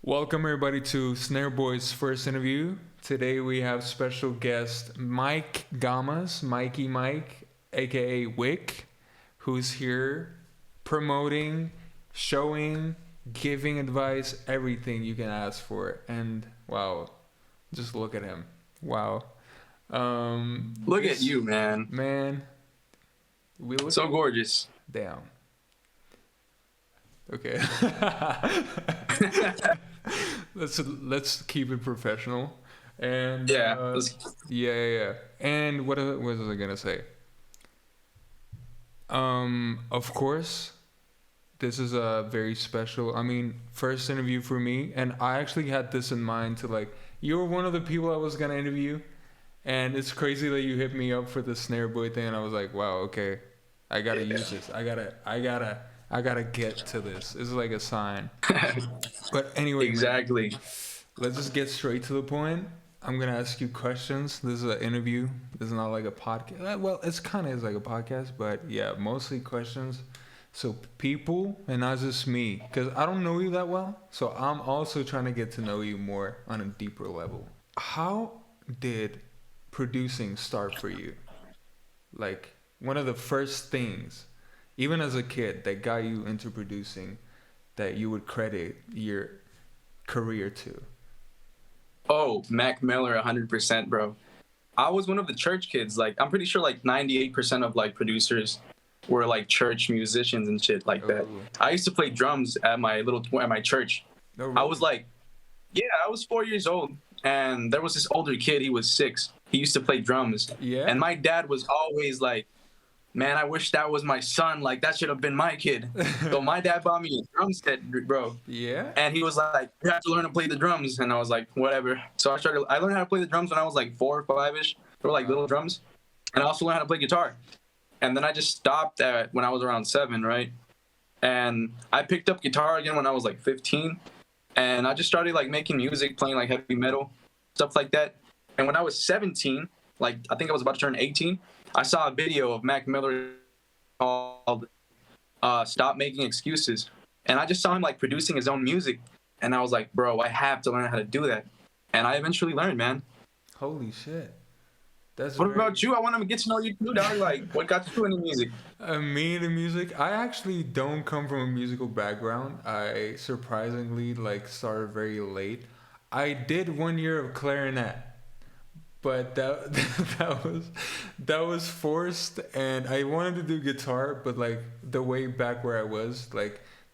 Welcome everybody to Snare Boy's first interview. Today we have special guest Mike Gamas, Mikey Mike, aka Wick, who's here promoting, showing, giving advice, everything you can ask for. And wow, just look at him. Wow. Look at you, man. Man, we look so gorgeous. Damn. Okay. let's keep it professional. And yeah. Yeah. And what was I gonna say? Of course, this is a very special. First interview for me, and I actually had this in mind to you were one of the people I was gonna interview, and it's crazy that you hit me up for the Snare Boy thing, and I was like, wow, okay, I gotta use this. I gotta get to this. This is like a sign. But anyway, exactly. Man, let's just get straight to the point. I'm gonna ask you questions. This is an interview. This is not like a podcast. Well, it's kind of is like a podcast, but yeah, mostly questions. So people, and not just me, because I don't know you that well. So I'm also trying to get to know you more on a deeper level. How did producing start for you? Like one of the first things, even as a kid, that got you into producing, that you would credit your career to? Oh, Mac Miller, 100%, bro. I was one of the church kids. I'm pretty sure 98% of producers were church musicians and shit like that. I used to play drums at my church. Oh, really? I was I was 4 years old, and there was this older kid. He was 6. He used to play drums. Yeah. And my dad was always like, man, I wish that was my son. That should have been my kid. So my dad bought me a drum set, bro. Yeah. And he was like, you have to learn to play the drums. And I was like, whatever. So I learned how to play the drums when I was 4 or 5-ish. They were little drums. And I also learned how to play guitar. And then I just stopped when I was around 7, right? And I picked up guitar again when I was 15. And I just started making music, playing heavy metal, stuff like that. And when I was 17, I think I was about to turn 18, I saw a video of Mac Miller called Stop Making Excuses. And I just saw him producing his own music. And I was like, bro, I have to learn how to do that. And I eventually learned, man. Holy shit. What about you? I want to get to know you too, dog. What got you into music? Me into music? I actually don't come from a musical background. I surprisingly started very late. I did 1 year of clarinet. But that was forced, and I wanted to do guitar, but the way back where I was,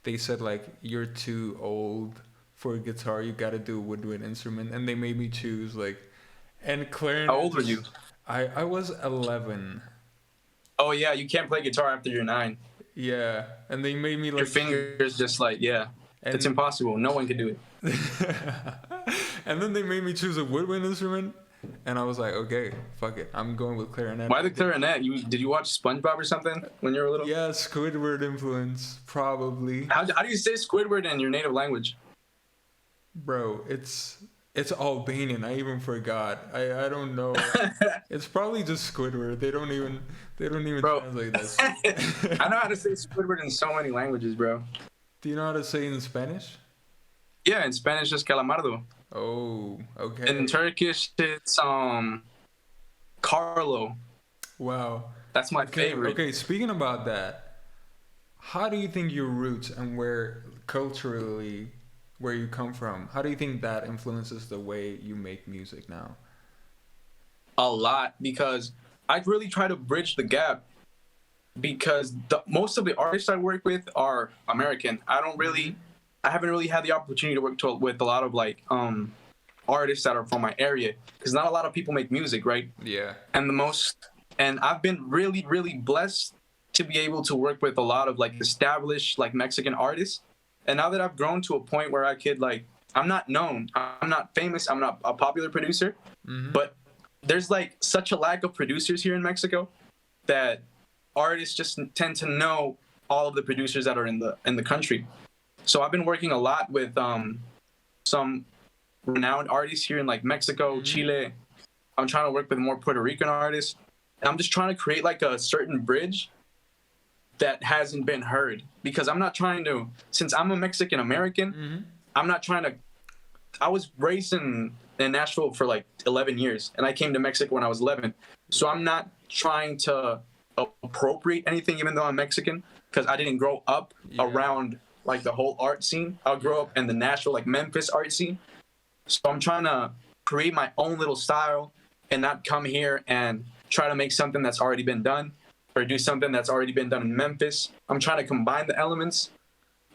they said you're too old for guitar, you got to do a woodwind instrument, and they made me choose and clarinet. How old were you? I was 11. Oh yeah, you can't play guitar after you're 9. Yeah, and they made me your fingers just it's impossible. No one can do it. And then they made me choose a woodwind instrument. And I was like, okay, fuck it. I'm going with clarinet. Why the clarinet? Did you watch SpongeBob or something when you were little? Yeah, Squidward influence, probably. How do you say Squidward in your native language? Bro, it's Albanian. I even forgot. I don't know. It's probably just Squidward. They don't even bro, translate this. I know how to say Squidward in so many languages, bro. Do you know how to say it in Spanish? Yeah, in Spanish it's calamardo. Oh, okay. In Turkish, it's Carlo. Wow. That's my favorite. Okay, speaking about that, how do you think your roots and where you come from, how do you think that influences the way you make music now? A lot, because I really try to bridge the gap, because most of the artists I work with are American. I haven't really had the opportunity to work with a lot of artists that are from my area, because not a lot of people make music, right? Yeah. And I've been really, really blessed to be able to work with a lot of established Mexican artists. And now that I've grown to a point where I could I'm not known, I'm not famous, I'm not a popular producer, but there's such a lack of producers here in Mexico that artists just tend to know all of the producers that are in the country. So I've been working a lot with some renowned artists here in Mexico, Chile. I'm trying to work with more Puerto Rican artists. And I'm just trying to create a certain bridge that hasn't been heard, because I'm not trying to, since I'm a Mexican American, I'm not trying to I was raised in Nashville for like 11 years, and I came to Mexico when I was 11. So I'm not trying to appropriate anything, even though I'm Mexican, because I didn't grow up around like the whole art scene. I grew up in the Nashville, like Memphis art scene. So I'm trying to create my own little style and not come here and try to make something that's already been done or do something that's already been done in Memphis. I'm trying to combine the elements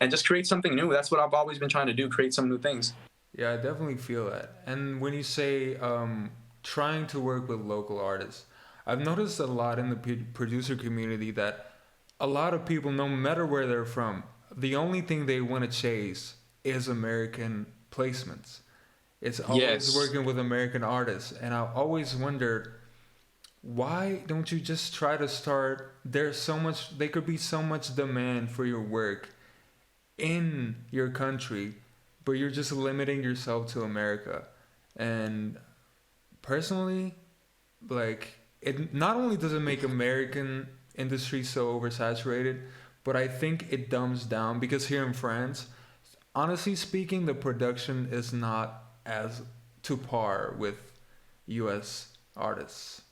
and just create something new. That's what I've always been trying to do, create some new things. Yeah, I definitely feel that. And when you say trying to work with local artists, I've noticed a lot in the producer community that a lot of people, no matter where they're from, the only thing they want to chase is American placements. It's always working with American artists. And I've always wondered, why don't you just try to start? There could be so much demand for your work in your country, but you're just limiting yourself to America. And personally, like, it not only does it make American industry so oversaturated, but I think it dumbs down, because here in France, honestly speaking, the production is not as to par with US artists.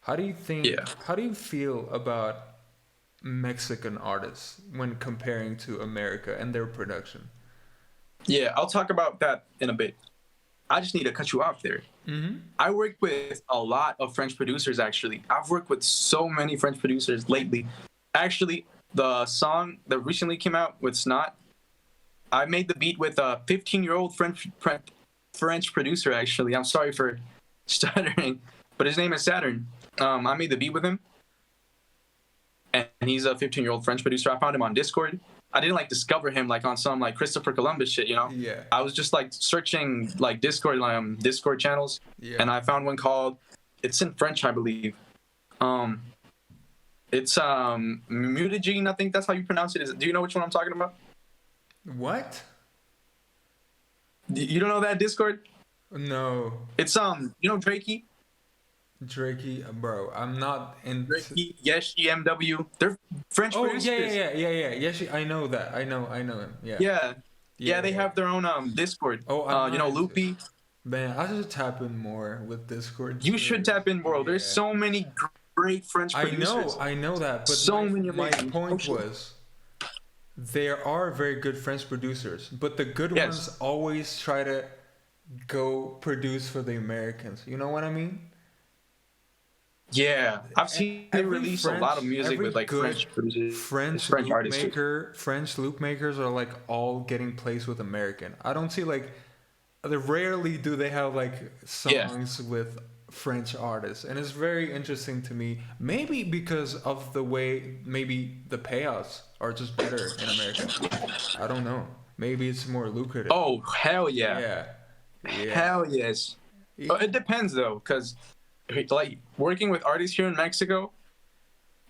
How do you think, how do you feel about Mexican artists when comparing to America and their production? Yeah, I'll talk about that in a bit. I just need to cut you off there. Mm-hmm. I work with a lot of French producers, actually. I've worked with so many French producers lately. Actually, the song that recently came out with Snot, I made the beat with a 15-year-old French producer, actually. I'm sorry for stuttering, but his name is Saturn. I made the beat with him, and he's a 15-year-old French producer. I found him on Discord. I didn't like discover him like on some like Christopher Columbus shit, you know? Yeah. I was just like searching like Discord channels, and I found one called, it's in French, I believe. It's Mutagene, I think that's how you pronounce it. Do you know which one I'm talking about? What? You don't know that Discord? No. It's you know Drakey? Drakey, bro, I'm not in. Drakey, Yeshi, MW. They're French producers. Yeah. Yeshi, I know that. I know him. Yeah. They have their own Discord. Oh, you know, Loopy. Man, I should tap in more with Discord. You should tap in, bro. There's so many great French producers. I know that, but so many my point was, there are very good French producers, but the good ones always try to go produce for the Americans. You know what I mean? Yeah, I've seen they release a lot of music with like French producers, French artists. French loop makers are like all getting placed with American. I don't see like, rarely do they have like songs with French artists, and it's very interesting to me. Maybe because of the way maybe the payouts are just better in America. I don't know. Maybe it's more lucrative. Oh hell yeah! Yeah. Hell yes. Yeah. It depends though, because like working with artists here in Mexico,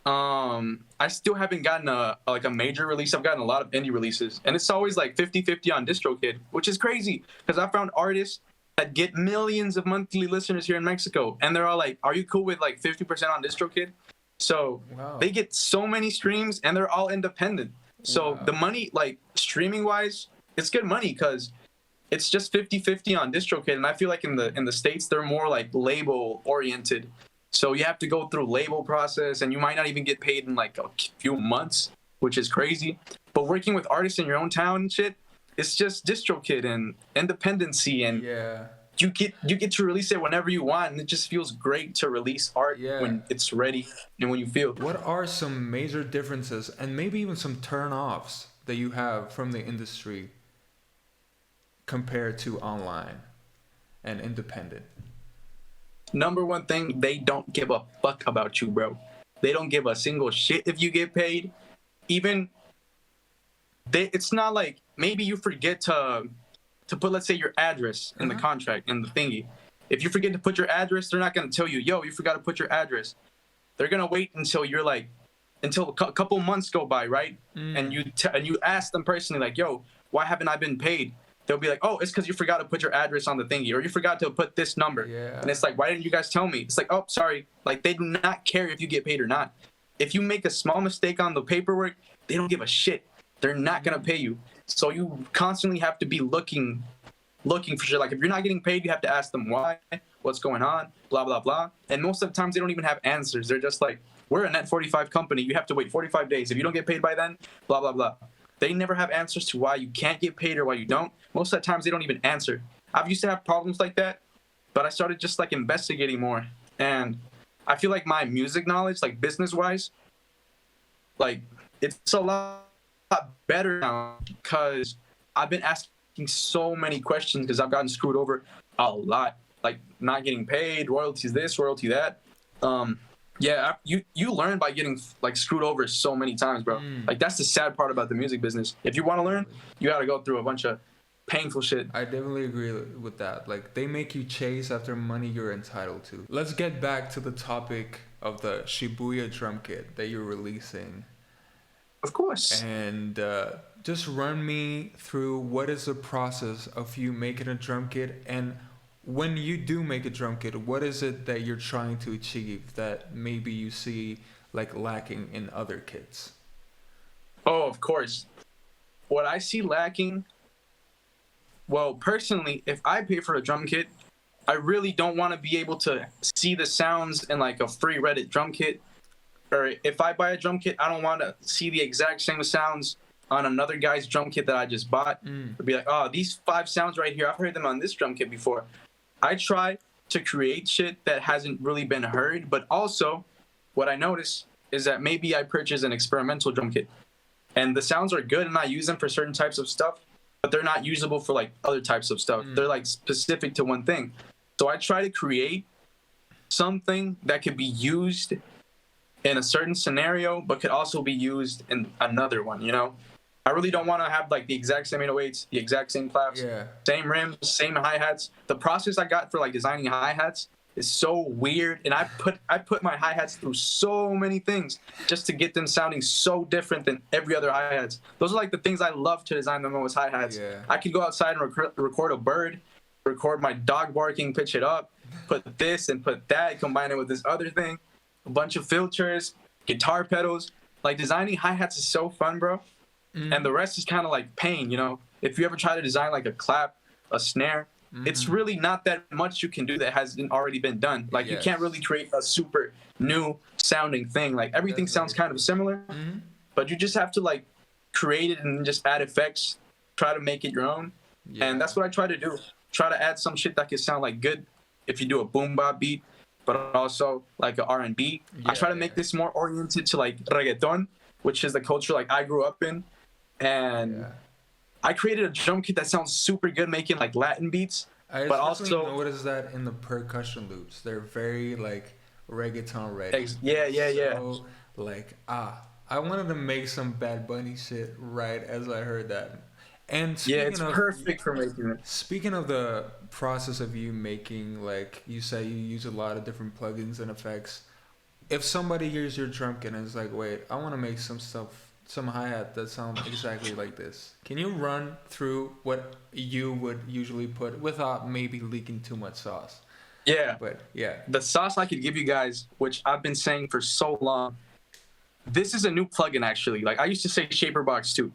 I still haven't gotten a major release. I've gotten a lot of indie releases, and it's always like 50-50 on DistroKid, which is crazy because I found artists that get millions of monthly listeners here in Mexico, and they're all like, "Are you cool with like 50% on DistroKid?" So they get so many streams, and they're all independent. So the money, like streaming wise, it's good money because it's just 50-50 on DistroKid, and I feel like in the States they're more like label oriented. So you have to go through label process, and you might not even get paid in like a few months, which is crazy. But working with artists in your own town and shit, it's just DistroKid and independency, and you get to release it whenever you want, and it just feels great to release art when it's ready and when you feel. What are some major differences and maybe even some turn-offs that you have from the industry compared to online and independent? Number one thing, they don't give a fuck about you, bro. They don't give a single shit if you get paid. Even it's not like maybe you forget to put, let's say, your address in the contract, in the thingy. If you forget to put your address, they're not gonna tell you, yo, you forgot to put your address. They're gonna wait until you're like, until a couple months go by, right? And you ask them personally, like, yo, why haven't I been paid? They'll be like, oh, it's because you forgot to put your address on the thingy, or you forgot to put this number. And it's like, why didn't you guys tell me? It's like, oh, sorry. Like, they do not care if you get paid or not. If you make a small mistake on the paperwork, they don't give a shit. They're not gonna pay you. So you constantly have to be looking looking for shit. Like if you're not getting paid, you have to ask them why, what's going on, blah blah blah. And most of the times they don't even have answers. They're just like, we're a net 45 company. You have to wait 45 days. If you don't get paid by then, blah blah blah. They never have answers to why you can't get paid or why you don't. Most of the times they don't even answer. I've used to have problems like that, but I started just like investigating more. And I feel like my music knowledge, like business wise, like it's a lot better now because I've been asking so many questions because I've gotten screwed over a lot, like not getting paid, royalties this, royalty that. Yeah, you learn by getting like screwed over so many times, bro. Like that's the sad part about the music business. If you want to learn, you got to go through a bunch of painful shit. I definitely agree with that. Like they make you chase after money you're entitled to. Let's get back to the topic of the Shibuya drum kit that you're releasing. Of course. And just run me through what is the process of you making a drum kit, and when you do make a drum kit, what is it that you're trying to achieve that maybe you see like lacking in other kits? Oh, of course. What I see lacking, well, personally, if I pay for a drum kit, I really don't want to be able to see the sounds in like a free Reddit drum kit. Or if I buy a drum kit, I don't want to see the exact same sounds on another guy's drum kit that I just bought. Or be like, oh, these 5 sounds right here, I've heard them on this drum kit before. I try to create shit that hasn't really been heard, but also what I notice is that maybe I purchase an experimental drum kit and the sounds are good and I use them for certain types of stuff, but they're not usable for like other types of stuff. They're like specific to one thing. So I try to create something that could be used in a certain scenario, but could also be used in another one, you know? I really don't want to have like the exact same 808s, the exact same claps, same rims, same hi-hats. The process I got for like designing hi-hats is so weird, and I put my hi-hats through so many things just to get them sounding so different than every other hi-hats. Those are like the things I love to design the most, hi-hats. I could go outside and record a bird, record my dog barking, pitch it up, put this and put that, combine it with this other thing, a bunch of filters, guitar pedals. Like designing hi-hats is so fun, bro. And the rest is kind of like pain, you know? If you ever try to design like a clap, a snare, it's really not that much you can do that hasn't already been done. Like you can't really create a super new sounding thing. Like everything sounds kind of similar, but you just have to like create it and just add effects, try to make it your own. And that's what I try to do. Try to add some shit that can sound like good if you do a boom bap beat, but also like an R&B. I try to make this more oriented to like reggaeton, which is the culture like I grew up in. And I created a drum kit that sounds super good, making like Latin beats. But also notice that in the percussion loops, they're very like reggaeton ready. So, like I wanted to make some Bad Bunny shit right as I heard that. And it's perfect for making it. Speaking of the process of you making, like you say, you use a lot of different plugins and effects. If somebody hears your drum kit and is like, wait, I want to make some stuff, some hi-hat that sounds exactly like this. Can you run through what you would usually put without maybe leaking too much sauce? Yeah. But yeah. The sauce I could give you guys, which I've been saying for so long, this is a new plugin actually. Like I used to say Shaperbox 2.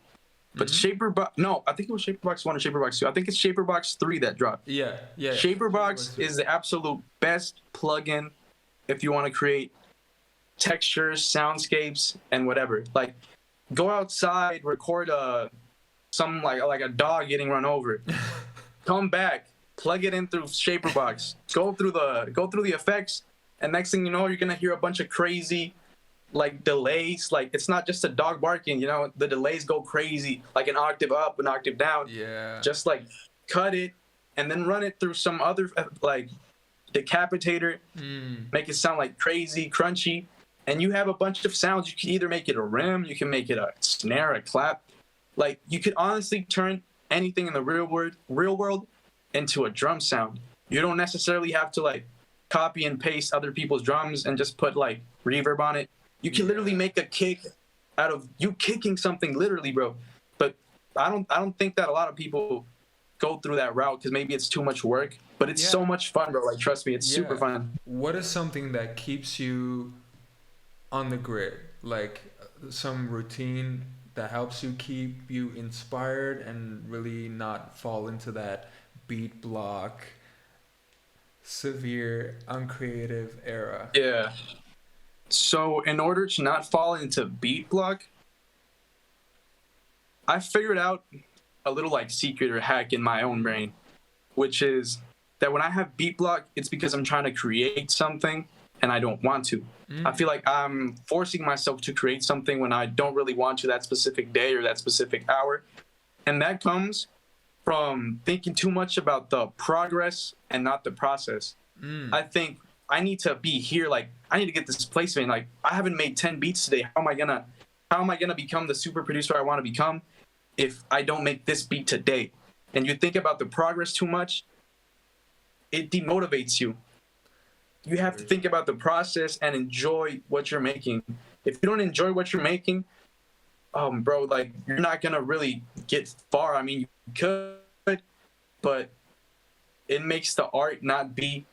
But no, I think it was Shaperbox 1 or Shaperbox 2. I think it's Shaperbox 3 that dropped. Yeah. Shaperbox is the absolute best plugin if you want to create textures, soundscapes, and whatever. Like go outside, record some like a dog getting run over. Come back, plug it in through Shaperbox. Go through the effects, and next thing you know, you're gonna hear a bunch of crazy like delays. Like it's not just a dog barking, you know, the delays go crazy, like an octave up, an octave down. Just like cut it and then run it through some other like decapitator, make it sound like crazy, crunchy. And you have a bunch of sounds. You can either make it a rim, you can make it a snare, a clap. Like you could honestly turn anything in the real world into a drum sound. You don't necessarily have to like copy and paste other people's drums and just put like reverb on it. You can literally make a kick out of you kicking something literally, bro. But I don't think that a lot of people go through that route because maybe it's too much work. But it's so much fun, bro. Like trust me, it's super fun. What is something that keeps you on the grid, like some routine that helps you keep you inspired and really not fall into that beat block, severe uncreative era. Yeah. So in order to not fall into beat block, I figured out a little like secret or hack in my own brain, which is that when I have beat block, it's because I'm trying to create something and I don't want to. I feel like I'm forcing myself to create something when I don't really want to that specific day or that specific hour. And that comes from thinking too much about the progress and not the process. I think I need to be here, like I need to get this placement. Like I haven't made 10 beats today. How am I gonna become the super producer I want to become if I don't make this beat today? And you think about the progress too much, it demotivates you. You have to think about the process and enjoy what you're making. If you don't enjoy what you're making, bro, like you're not gonna really get far. I mean, you could, but it makes the art not be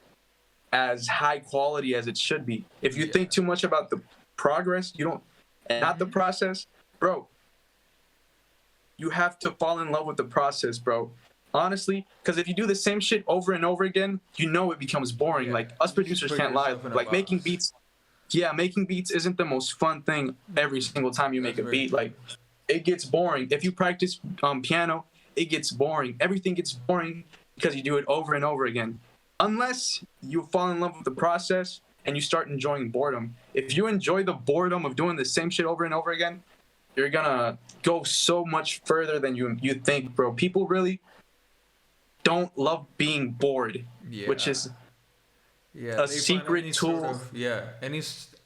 as high quality as it should be. If you think too much about the progress, you don't, and not the process, bro. You have to fall in love with the process, bro. Honestly, because if you do the same shit over and over again, you know it becomes boring. Like us producers can't lie. Like making beats isn't the most fun thing every single time you make a beat. Like it gets boring. If you practice piano, it gets boring. Everything gets boring because you do it over and over again. Unless you fall in love with the process and you start enjoying boredom. If you enjoy the boredom of doing the same shit over and over again, you're gonna go so much further than you think, bro. People really don't love being bored, which is a secret tool.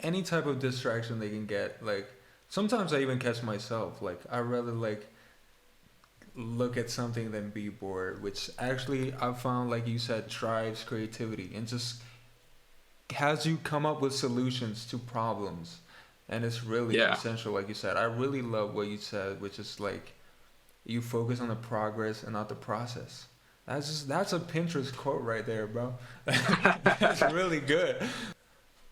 Any type of distraction they can get. Like sometimes I even catch myself. Like I rather like look at something than be bored, which actually I found, like you said, drives creativity and just has you come up with solutions to problems. And it's really essential, like you said. I really love what you said, which is like you focus on the progress and not the process. That's a Pinterest quote right there, bro. That's really good.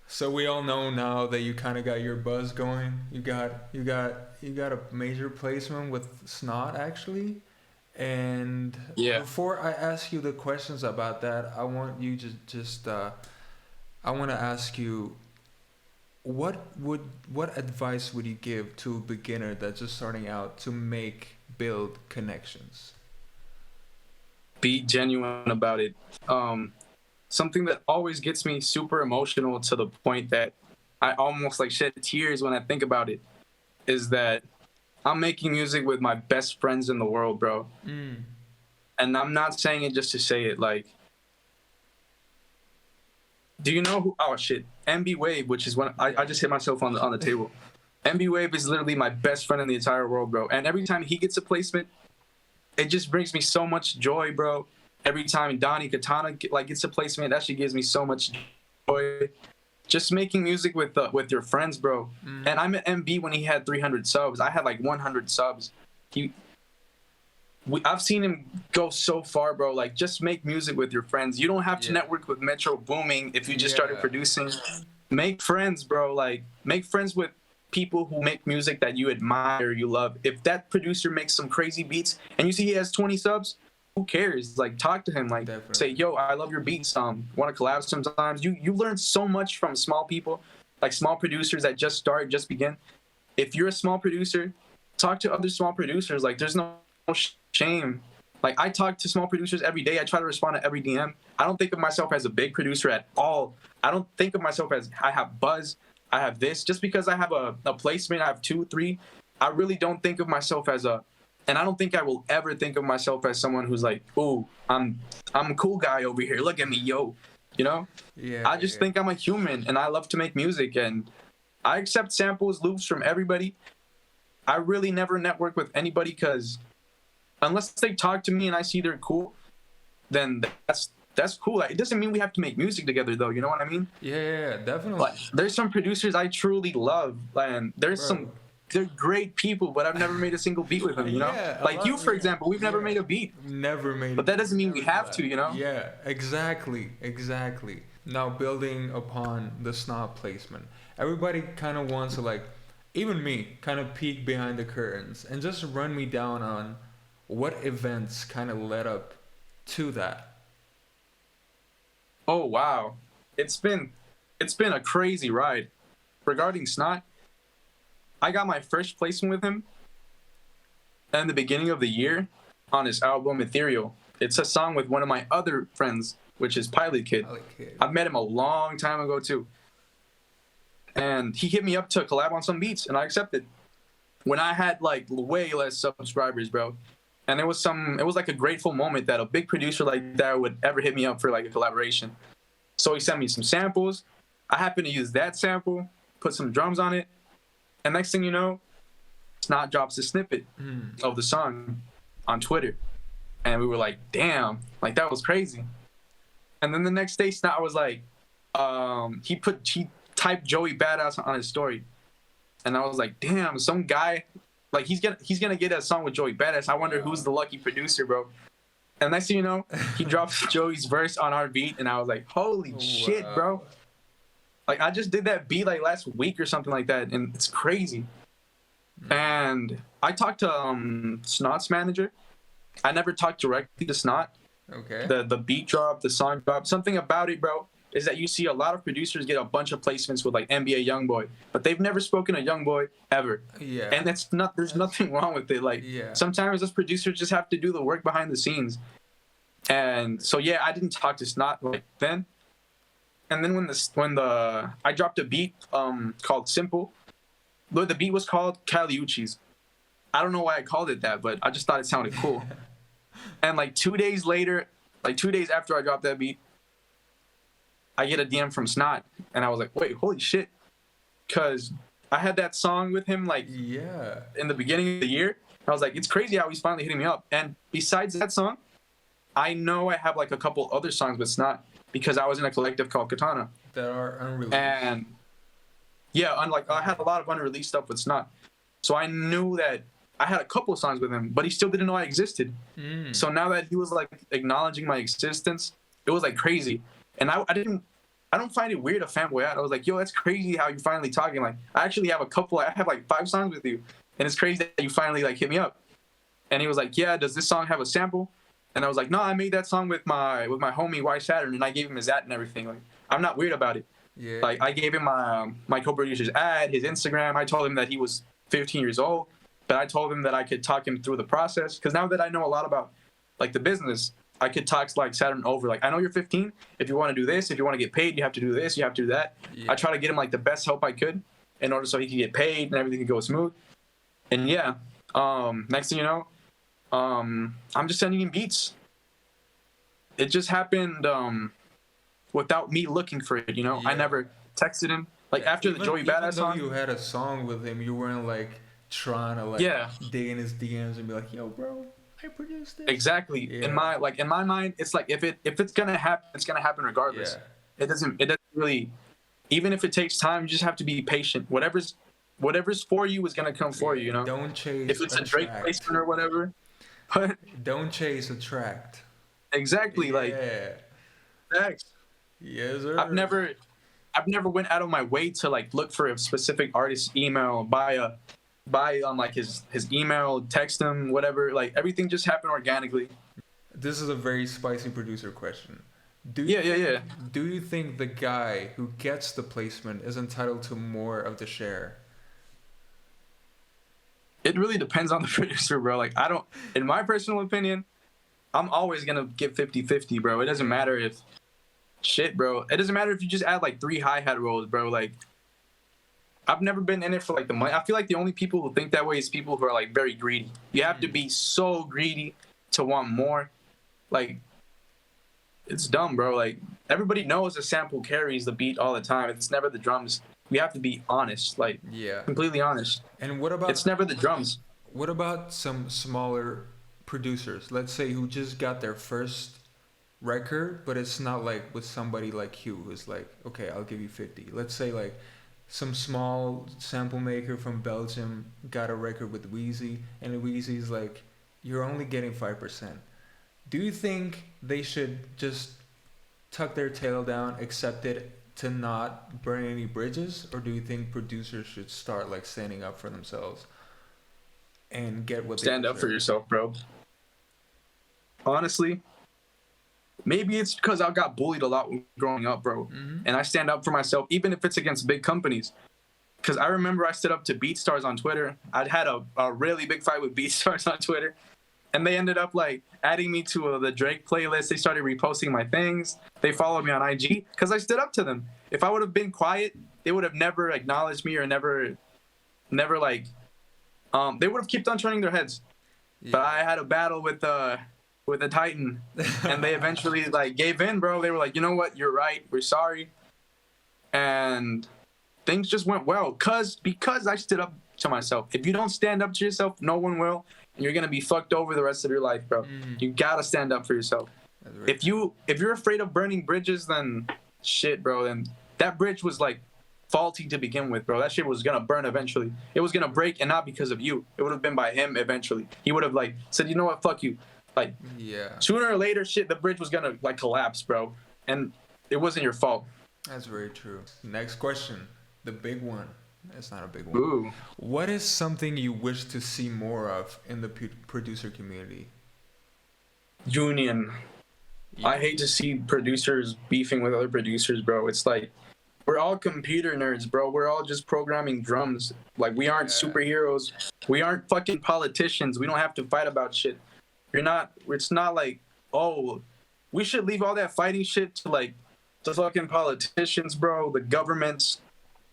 So we all know now that you kind of got your buzz going. You got a major placement with Snot actually. And before I ask you the questions about that, I want you to I want to ask you, what advice would you give to a beginner that's just starting out to build connections? Be genuine about it. Something that always gets me super emotional to the point that I almost like shed tears when I think about it is that I'm making music with my best friends in the world, bro. And I'm not saying it just to say it. Like, do you know who? Oh shit, MB Wave, which is when I just hit myself on the table. MB Wave is literally my best friend in the entire world, bro. And every time he gets a placement, it just brings me so much joy, bro. Every time Donnie Katana gets a placement, that shit gives me so much joy. Just making music with your friends, bro. And I met MB when he had 300 subs. I had like 100 subs. I've seen him go so far, bro. Like, just make music with your friends. You don't have to network with Metro Booming if you just started producing. Make friends, bro. Like, make friends with people who make music that you admire, you love. If that producer makes some crazy beats and you see he has 20 subs, who cares? Like, talk to him. Like, say, yo, I love your beats. Want to collab sometimes? You learn so much from small people, like small producers that just begin. If you're a small producer, talk to other small producers. Like, there's no shame. Like, I talk to small producers every day. I try to respond to every DM. I don't think of myself as a big producer at all. I don't think of myself as I have buzz. I have this. Just because I have a placement, I have 2, 3. I really don't think of myself as and I don't think I will ever think of myself as someone who's like, ooh, I'm a cool guy over here. Look at me, yo. You know? I just think I'm a human and I love to make music and I accept samples, loops from everybody. I really never network with anybody because unless they talk to me and I see they're cool, then that's cool. It doesn't mean we have to make music together, though. You know what I mean? Yeah, definitely. Like, there's some producers I truly love, and they're great people, but I've never made a single beat with them. You know, like you, for example, we've never made a beat. Never made. But that doesn't mean we have to. You know? Yeah, exactly. Now, building upon the Snob placement, everybody kind of wants to, like, even me, kind of peek behind the curtains and just run me down on what events kind of led up to that? Oh wow, it's been a crazy ride. Regarding Snot, I got my first placement with him in the beginning of the year on his album Ethereal. It's a song with one of my other friends, which is Pilot Kid. I've met him a long time ago too. And he hit me up to collab on some beats, and I accepted. When I had like way less subscribers, bro. And it was like a grateful moment that a big producer like that would ever hit me up for like a collaboration. So he sent me some samples. I happened to use that sample, put some drums on it, and next thing you know, Snot drops a snippet of the song on Twitter. And we were like, damn, like that was crazy. And then the next day, Snot was like, he typed Joey Badass on his story. And I was like, damn, some guy, like he's gonna get a song with Joey Badass. I wonder who's the lucky producer, bro. And next thing you know, he drops Joey's verse on our beat, and I was like, holy shit, bro. Like I just did that beat like last week or something like that, and it's crazy. And I talked to Snot's manager. I never talked directly to Snot. Okay. The beat drop, the song drop, something about it, bro, is that you see a lot of producers get a bunch of placements with like NBA YoungBoy, but they've never spoken to YoungBoy ever. Yeah. And there's nothing wrong with it. Like sometimes us producers just have to do the work behind the scenes. And so yeah, I didn't talk to Snot like then. And then when I dropped a beat called Simple. The beat was called Caliucci's. I don't know why I called it that, but I just thought it sounded cool. And like 2 days later, like 2 days after I dropped that beat, I get a DM from Snot, and I was like, wait, holy shit. Because I had that song with him like in the beginning of the year. I was like, it's crazy how he's finally hitting me up. And besides that song, I know I have like a couple other songs with Snot because I was in a collective called Katana. That are unreleased. And yeah, I had a lot of unreleased stuff with Snot. So I knew that I had a couple of songs with him, but he still didn't know I existed. So now that he was like acknowledging my existence, it was like crazy. And I don't find it weird to fanboy out. I was like, yo, that's crazy how you're finally talking. Like, I actually have I have like 5 songs with you. And it's crazy that you finally like hit me up. And he was like, yeah, does this song have a sample? And I was like, no, I made that song with my homie Y Saturn, and I gave him his ad and everything. Like, I'm not weird about it. Yeah. Like, I gave him my co-producer's ad, his Instagram. I told him that he was 15 years old, but I told him that I could talk him through the process. Because now that I know a lot about like the business, I could talk like Saturn over. Like, I know you're 15. If you want to do this, if you want to get paid, you have to do this, you have to do that. I try to get him like the best help I could in order so he could get paid and everything could go smooth. And yeah, next thing you know, I'm just sending him beats. It just happened without me looking for it, you know? I never texted him. Like, after the Joey Badass song. Even though you had a song with him, you weren't, like, trying to, like, dig in his DMs and be like, yo, bro, I produced this. Exactly. Yeah. In my mind, it's like, if it's gonna happen, it's gonna happen regardless. Yeah. It doesn't really, even if it takes time, you just have to be patient. Whatever's for you is gonna come for you, you know? Don't chase if it's a Drake placement or whatever. But don't chase, attract. Exactly. Like, thanks. Yes, sir. I've never went out of my way to like look for a specific artist's email, buy like his email, text him, whatever. Like, everything just happened organically. This is a very spicy producer question. Do you think the guy who gets the placement is entitled to more of the share? It really depends on the producer, bro. Like, in my personal opinion, I'm always going to give 50-50, bro. It doesn't matter if it doesn't matter if you just add like 3 hi-hat rolls, bro. Like, I've never been in it for like the money. I feel like the only people who think that way is people who are like very greedy. You have to be so greedy to want more. Like, it's dumb, bro. Like, everybody knows a sample carries the beat all the time. It's never the drums. We have to be honest, like, completely honest. And what about... It's never the drums. What about some smaller producers, let's say, who just got their first record, but it's not like with somebody like you who's like, okay, I'll give you 50. Let's say like some small sample maker from Belgium got a record with Wheezy, and Wheezy's like, you're only getting 5%. Do you think they should just tuck their tail down, accept it, to not burn any bridges? Or do you think producers should start like standing up for themselves and get what they stand up for yourself, bro? Honestly, Maybe it's because I got bullied a lot growing up, bro. And I stand up for myself, even if it's against big companies. Because I remember I stood up to BeatStars on Twitter. I'd had a really big fight with BeatStars on Twitter. And they ended up like adding me to the Drake playlist. They started reposting my things. They followed me on IG because I stood up to them. If I would have been quiet, they would have never acknowledged me or never like, they would have kept on turning their heads. Yeah. But I had a battle with a Titan, and they eventually like gave in, bro. They were like, you know what, you're right, we're sorry, and things just went well because I stood up to myself. If you don't stand up to yourself, no one will, and you're gonna be fucked over the rest of your life, bro. You gotta stand up for yourself. If you're afraid of burning bridges, then shit, bro. Then that bridge was like faulty to begin with, bro. That shit was gonna burn eventually. It was gonna break, and not because of you. It would have been by him eventually. He would have like said, you know what, fuck you. Like, yeah. Sooner or later, shit, the bridge was gonna like collapse, bro. And it wasn't your fault. That's very true. Next question, the big one. It's not a big one. Ooh. What is something you wish to see more of in the producer community? Union. Yeah. I hate to see producers beefing with other producers, bro. It's like, we're all computer nerds, bro. We're all just programming drums. Like, we aren't superheroes. We aren't fucking politicians. We don't have to fight about shit. It's not like, oh, we should leave all that fighting shit to like the fucking politicians, bro, the governments,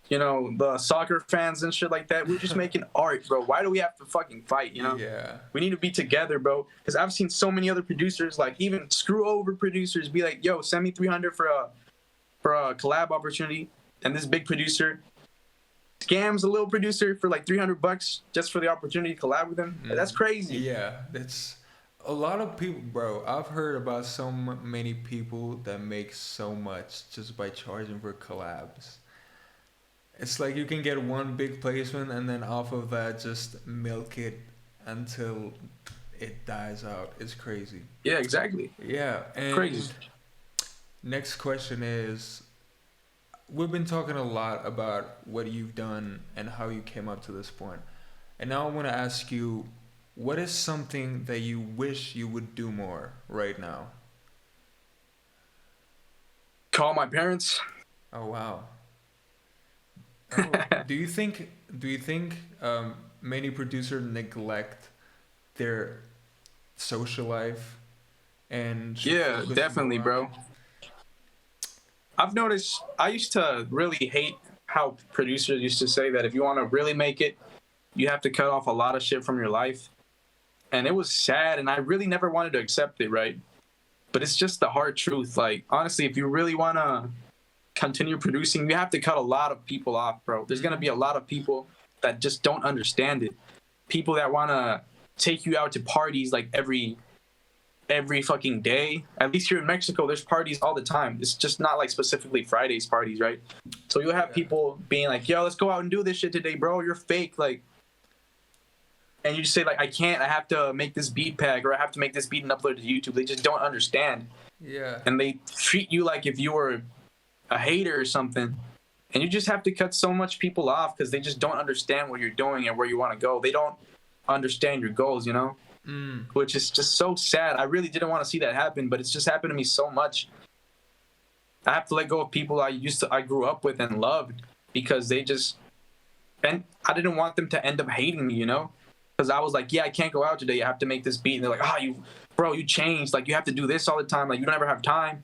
you know, the soccer fans and shit like that. We're just making art, bro. Why do we have to fucking fight, you know? Yeah. We need to be together, bro. Because I've seen so many other producers, like even screw over producers, be like, yo, send me 300 for a collab opportunity. And this big producer scams a little producer for like $300 just for the opportunity to collab with him. That's crazy. Yeah, that's a lot of people, bro. I've heard about so many people that make so much just by charging for collabs. It's like you can get one big placement and then off of that just milk it until it dies out. It's crazy. Yeah, exactly. Yeah, and crazy. Next question is, we've been talking a lot about what you've done and how you came up to this point. And now I want to ask you, what is something that you wish you would do more right now? Call my parents. Oh, wow. Oh, do you think many producers neglect their social life? And yeah, definitely, bro. I've noticed, I used to really hate how producers used to say that if you want to really make it, you have to cut off a lot of shit from your life. And it was sad, and I really never wanted to accept it, right? But it's just the hard truth. Like, honestly, if you really want to continue producing, you have to cut a lot of people off, bro. There's going to be a lot of people that just don't understand it. People that want to take you out to parties like every fucking day. At least here in Mexico, there's parties all the time. It's just not like specifically Fridays parties, right? So you'll have people being like, yo, let's go out and do this shit today, bro. You're fake. Like, and you just say like, I can't, I have to make this beat pack, or I have to make this beat and upload it to YouTube. They just don't understand. Yeah. And they treat you like if you were a hater or something. And you just have to cut so much people off because they just don't understand what you're doing and where you want to go. They don't understand your goals, you know? Which is just so sad. I really didn't want to see that happen, but it's just happened to me so much. I have to let go of people I grew up with and loved because they just, and I didn't want them to end up hating me, you know? Because I was like, yeah, I can't go out today. I have to make this beat. And they're like, you changed. Like, you have to do this all the time. Like, you don't ever have time.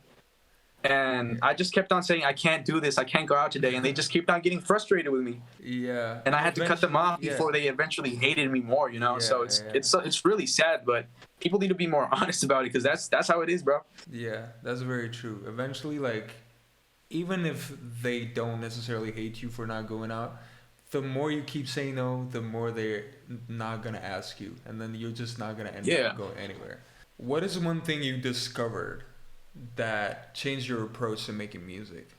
And I just kept on saying, I can't do this. I can't go out today. And they just kept on getting frustrated with me. Yeah. And I had to cut them off before they eventually hated me more, you know? So it's really sad, but people need to be more honest about it because that's how it is, bro. Yeah, that's very true. Eventually, like, even if they don't necessarily hate you for not going out, the more you keep saying no, the more they're not going to ask you. And then you're just not going to end up going anywhere. What is one thing you discovered that changed your approach to making music?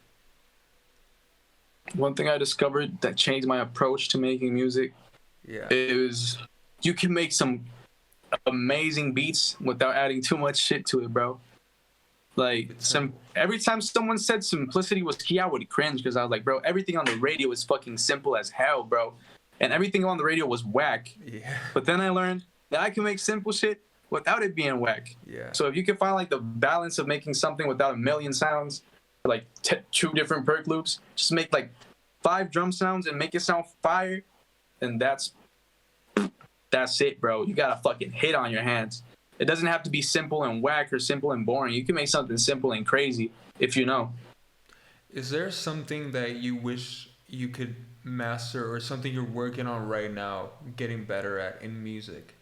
One thing I discovered that changed my approach to making music is you can make some amazing beats without adding too much shit to it, bro. Like, every time someone said simplicity was key, I would cringe because I was like, bro, everything on the radio is fucking simple as hell, bro. And everything on the radio was whack. Yeah. But then I learned that I can make simple shit without it being whack. Yeah. So if you can find like the balance of making something without a million sounds, like 2 different perk loops, just make like 5 drum sounds and make it sound fire, then that's it, bro. You got a fucking hit on your hands. It doesn't have to be simple and whack or simple and boring. You can make something simple and crazy if you know. Is there something that you wish you could master, or something you're working on right now, getting better at in music?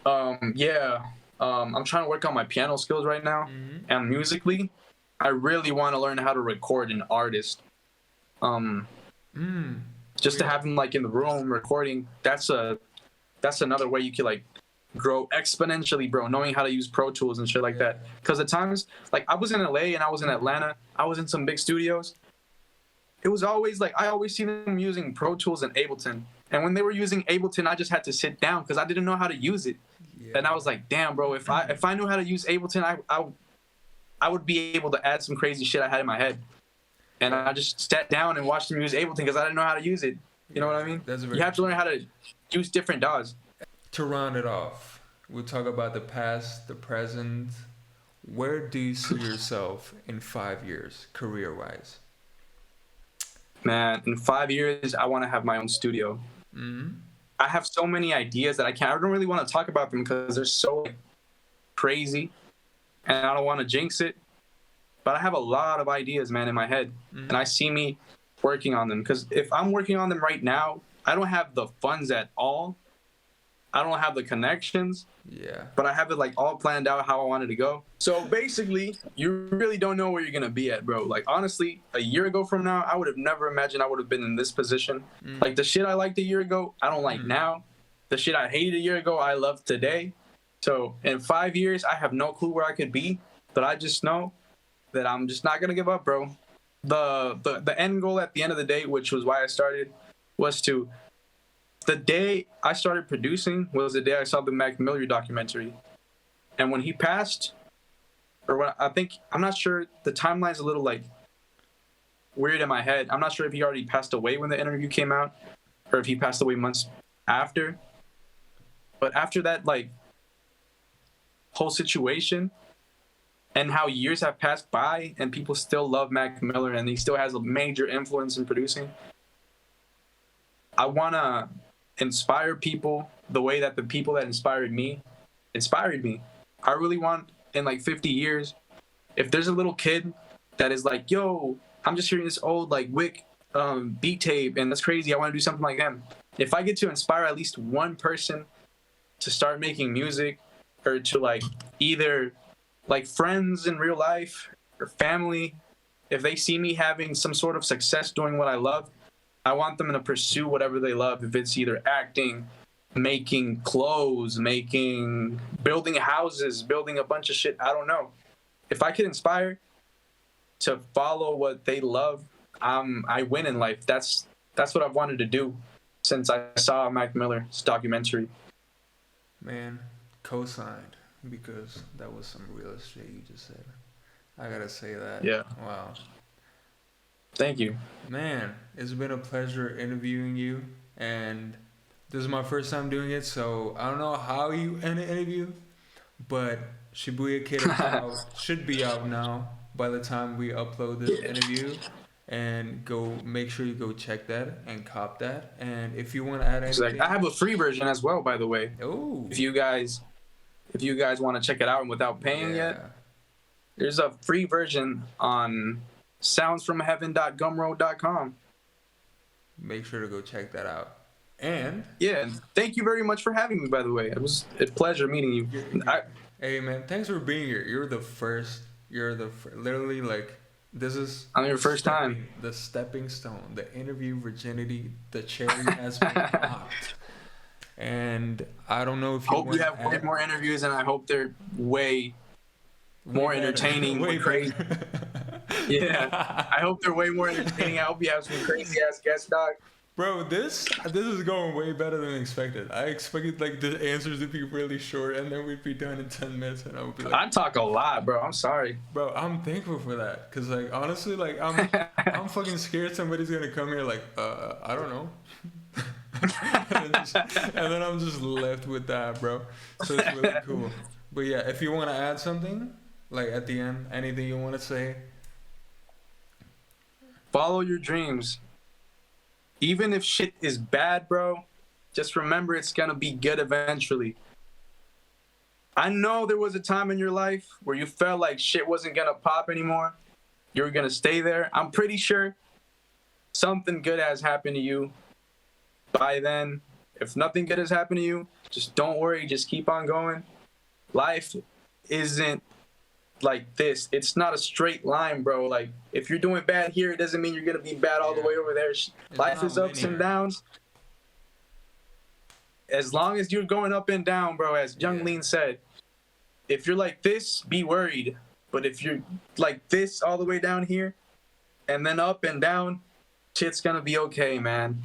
Yeah. I'm trying to work on my piano skills right now. Mm-hmm. And musically, I really want to learn how to record an artist. Just to have them like in the room recording, that's another way you could like grow exponentially, bro, knowing how to use Pro Tools and shit like that. Because at times, like I was in LA and I was in Atlanta, I was in some big studios. It was always like, I always see them using Pro Tools and Ableton. And when they were using Ableton, I just had to sit down because I didn't know how to use it. Yeah. And I was like, damn, bro, if I knew how to use Ableton, I would be able to add some crazy shit I had in my head. And I just sat down and watched them use Ableton because I didn't know how to use it. You know what I mean? You have to learn how to use different DAWs. To round it off, we'll talk about the past, the present. Where do you see yourself in 5 years, career-wise? Man, in 5 years, I want to have my own studio. Mm-hmm. I have so many ideas that I don't really want to talk about them because they're so crazy, and I don't want to jinx it. But I have a lot of ideas, man, in my head, and I see me working on them. Because if I'm working on them right now, I don't have the funds at all. I don't have the connections. Yeah. But I have it like all planned out how I wanted to go. So basically, you really don't know where you're gonna be at, bro. Like honestly, a year ago from now, I would have never imagined I would have been in this position. Like the shit I liked a year ago, I don't like now. The shit I hated a year ago, I love today. So in 5 years, I have no clue where I could be, but I just know that I'm just not gonna give up, bro. The end goal at the end of the day, which was why I started, was to. The day I started producing was the day I saw the Mac Miller documentary. And when he passed, or when I'm not sure, the timeline's a little like weird in my head. I'm not sure if he already passed away when the interview came out or if he passed away months after. But after that, like, whole situation and how years have passed by and people still love Mac Miller and he still has a major influence in producing, I want to inspire people the way that the people that inspired me. I really want in like 50 years, if there's a little kid that is like, yo, I'm just hearing this old like Wick beat tape and that's crazy, I want to do something like him. If I get to inspire at least one person to start making music, or to like either like friends in real life or family, if they see me having some sort of success doing what I love, I want them to pursue whatever they love. If it's either acting, making clothes, building houses, building a bunch of shit, I don't know. If I can inspire to follow what they love, I win in life. That's what I've wanted to do since I saw Mac Miller's documentary. Man, co-signed, because that was some real shit you just said. I gotta say that. Yeah. Wow. Thank you. Man, it's been a pleasure interviewing you, and this is my first time doing it, so I don't know how you end an interview, but Shibuya Kid should be out now by the time we upload this interview, and make sure you go check that and cop that. And if you want to add anything, I have a free version as well, by the way. Oh. If you guys want to check it out without paying yet, there's a free version on soundsfromheaven.gumroad.com. Make sure to go check that out. And thank you very much for having me, by the way. It was a pleasure meeting you. Hey man, thanks for being here. You're literally like, this is I'm your first time. The stepping stone, the interview virginity, the cherry has been popped. And I don't know if you hope you have way more interviews, and I hope they're way more entertaining. Way crazy. Yeah, I hope they're way more entertaining. I hope you have some crazy ass guest dog. Bro, this is going way better than expected. I expected like the answers to be really short, and then we'd be done in 10 minutes, and I would be like, I talk a lot, bro. I'm sorry, bro. I'm thankful for that, cause like honestly, like I'm fucking scared somebody's gonna come here like I don't know. And then I'm just left with that, bro. So it's really cool. But yeah, if you want to add something, like at the end, anything you want to say. Follow your dreams. Even if shit is bad, bro, just remember it's gonna be good eventually. I know there was a time in your life where you felt like shit wasn't gonna pop anymore. You were gonna stay there. I'm pretty sure something good has happened to you by then. If nothing good has happened to you, just don't worry. Just keep on going. Life isn't like this. It's not a straight line, bro. Like, if you're doing bad here, it doesn't mean you're gonna be bad all the way over there. Life is ups and downs. As long as you're going up and down, bro, as Young Lean said, if you're like this, be worried. But if you're like this all the way down here and then up and down, shit's gonna be okay, man.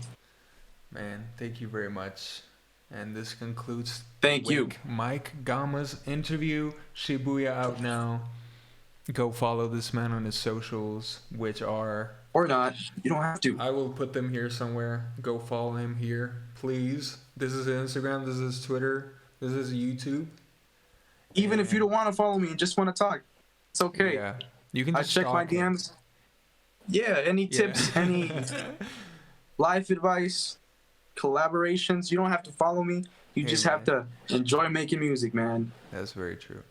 Man, thank you very much. And this concludes Thank you. Mike Gama's interview. Shibuya out now. Go follow this man on his socials, which are... Or not. You don't have to. I will put them here somewhere. Go follow him here, please. This is Instagram. This is Twitter. This is YouTube. Even if you don't want to follow me and just want to talk, it's okay. Yeah. You can just I check my DMs. Yeah, any tips, any life advice, collaborations. You don't have to follow me. You just have to enjoy making music, man. That's very true.